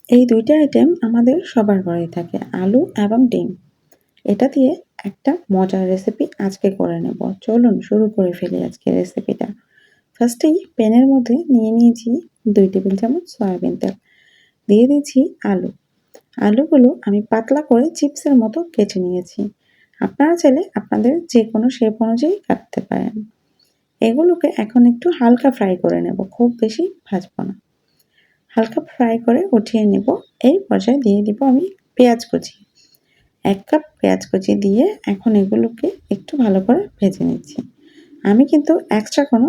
এই দুইটা আইটেম আমাদের সবার ঘরেই থাকে, আলু এবং ডিম। এটা দিয়ে একটা মজার রেসিপি আজকে করে নেব। চলুন শুরু করে ফেলি আজকে রেসিপিটা। ফার্স্টেই প্যানের মধ্যে নিয়ে নিয়েছি 2 টেবিল চামচ সয়াবিন তেল। দিয়ে দিচ্ছি আলু। আলুগুলো আমি পাতলা করে চিপসের মতো কেটে নিয়েছি। আপনারা চাইলে আপনাদের যে কোনো শেপ অনুযায়ী কাটতে পারেন। এগুলোকে এখন একটু হালকা ফ্রাই করে নেব, খুব বেশি ভাজবো না। হালকা ফ্রাই করে উঠিয়ে নেব। এই পর্যায়ে দিয়ে দিব আমি পেঁয়াজ কুচি। 1 কাপ পেঁয়াজ কুচি দিয়ে এখন এগুলোকে একটু ভালো করে ভেজে নিচ্ছি। আমি কিন্তু এক্সট্রা কোনো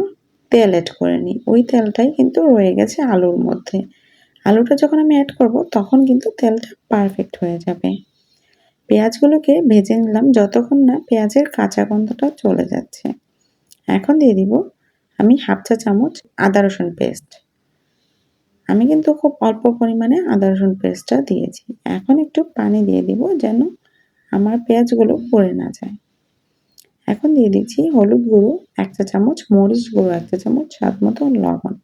তেল অ্যাড করিনি, ওই তেলটাই কিন্তু রয়ে গেছে আলুর মধ্যে। আলুটা যখন আমি অ্যাড করব তখন কিন্তু তেলটা পারফেক্ট হয়ে যাবে। পেঁয়াজগুলোকে ভেজে নিলাম যতক্ষণ না পেঁয়াজের কাঁচা গন্ধটা চলে যাচ্ছে। এখন দিয়ে দিব আমি 1/2 চা চামচ আদা রসুন পেস্ট। আমি কিন্তু খুব অল্প পরিমাণে আদা রসুন পেস্টটা দিয়েছি। এখন একটু পানি দিয়ে দিব যেন আমার পেঁয়াজগুলো পুড়ে না যায়। এখন দিয়ে দিচ্ছি হলুদ গুঁড়ো 1 চা চামচ, মরিচ গুঁড়ো 1 চা চামচ, স্বাদ মতো লবণ।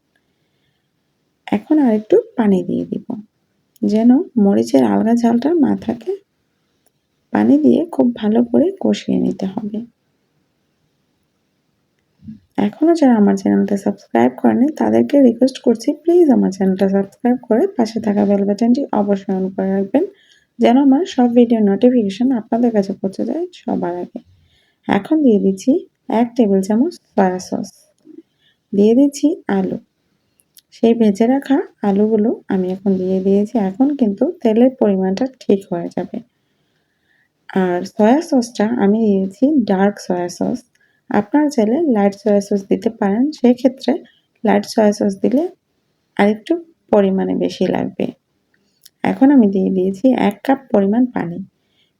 এখন আরেকটু পানি দিয়ে দিব যেন মরিচের আলগা ঝালটা না থাকে। পানি দিয়ে খুব ভালো করে কষিয়ে নিতে হবে। এখনো যারা আমার চ্যানেলটা সাবস্ক্রাইব করেনি তাদেরকে রিকোয়েস্ট করছি, প্লিজ আমার চ্যানেলটা সাবস্ক্রাইব করে পাশে থাকা বেল বাটনটি অবশ্যই অন করে রাখবেন যেন আমার সব ভিডিও নোটিফিকেশন আপনাদের কাছে পৌঁছে যায় সবার আগে। এখন দিয়ে দিচ্ছি 1 টেবিল চামচ সয়া সস। দিয়ে দিচ্ছি আলু। সেই ভেজে রাখা আলুগুলো আমি এখন দিয়ে দিয়েছি। এখন কিন্তু তেলের পরিমাণটা ঠিক হয়ে যাবে। আর সয়া সসটা আমি দিয়েছি ডার্ক সয়া সস। আপনারা চাইলে লাইট সয়া সস দিতে পারেন, সেক্ষেত্রে লাইট সয়া সস দিলে আরেকটু পরিমাণে বেশি লাগবে। এখন আমি দিয়ে দিয়েছি 1 কাপ পরিমাণ পানি।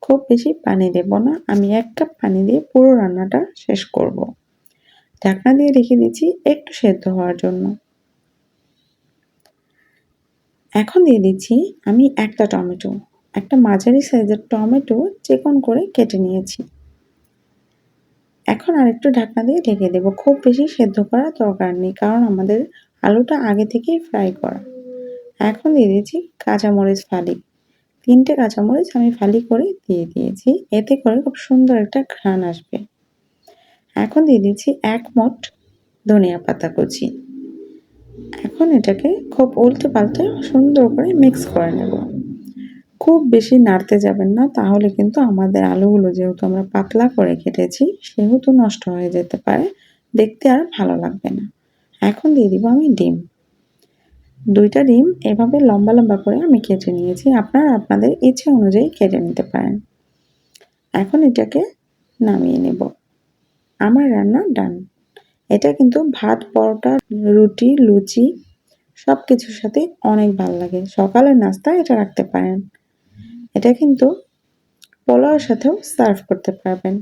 খুব বেশি পানি দেব না, আমি 1 কাপ পানি দিয়ে পুরো রান্নাটা শেষ করব। ঢাকনা দিয়ে রেখে দিচ্ছি একটু সেদ্ধ হওয়ার জন্য। এখন দিয়ে দিচ্ছি আমি একটা টমেটো, একটা মাঝারি সাইজের টমেটো চিকন করে কেটে নিয়েছি। এখন আরেকটু ঢাকনা দিয়ে ঢেকে দেব। খুব বেশি সেদ্ধ করার দরকার নেই, কারণ আমাদের আলুটা আগে থেকেই ফ্রাই করা। এখন দিয়ে দিয়েছি কাঁচামরিচ ফালি। 3টে কাঁচামরিচ আমি ফালি করে দিয়ে দিয়েছি, এতে করে খুব সুন্দর একটা ঘ্রাণ আসবে। এখন দিয়ে দিচ্ছি 1 মুঠ ধনিয়া পাতা কুচি। এখন এটাকে খুব উল্টে পাল্টে সুন্দর করে মিক্স করে নেব। খুব বেশি নাড়তে যাবেন না, তাহলে কিন্তু আমাদের আলুগুলো যেহেতু আমরা পাতলা করে কেটেছি সেহেতু নষ্ট হয়ে যেতে পারে, দেখতে আর ভালো লাগবে না। এখন দিয়ে দিব আমি ডিম। 2টা ডিম এভাবে লম্বা লম্বা করে আমি কেটে নিয়েছি, আপনারা আপনাদের ইচ্ছে অনুযায়ী কেটে নিতে পারেন। এখন এটাকে নামিয়ে নেব। আমার রান্না ডান। এটা কিন্তু ভাত, পরোটা, রুটি, লুচি সব কিছুর সাথে অনেক ভালো লাগে। সকালের নাস্তায় এটা রাখতে পারেন। এটা কিন্তু পোলাওর সাথেও সার্ভ করতে পারবেন।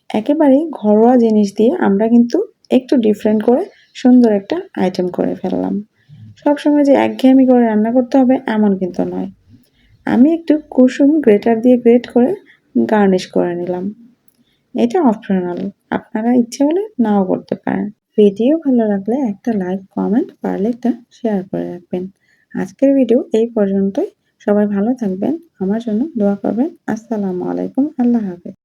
একেবারেই ঘরোয়া জিনিস দিয়ে আমরা কিন্তু একটু ডিফারেন্ট করে সুন্দর একটা আইটেম করে ফেললাম। সবসময় যে একঘেয়েমি করে রান্না করতে হবে এমন কিন্তু নয়। আমি একটু কুসুম গ্রেটার দিয়ে গ্রেট করে গার্নিশ করে নিলাম। এটা অপশনাল, আপনারা ইচ্ছে হলে নাও করতে পারেন। ভিডিও ভালো লাগলে একটা লাইক, কমেন্ট, পারলে একটা শেয়ার করে রাখবেন। আজকের ভিডিও এই পর্যন্তই। সবাই ভালো থাকবেন, আমার জন্য দোয়া করবেন। আসসালামু আলাইকুম, আল্লাহ হাফেজ।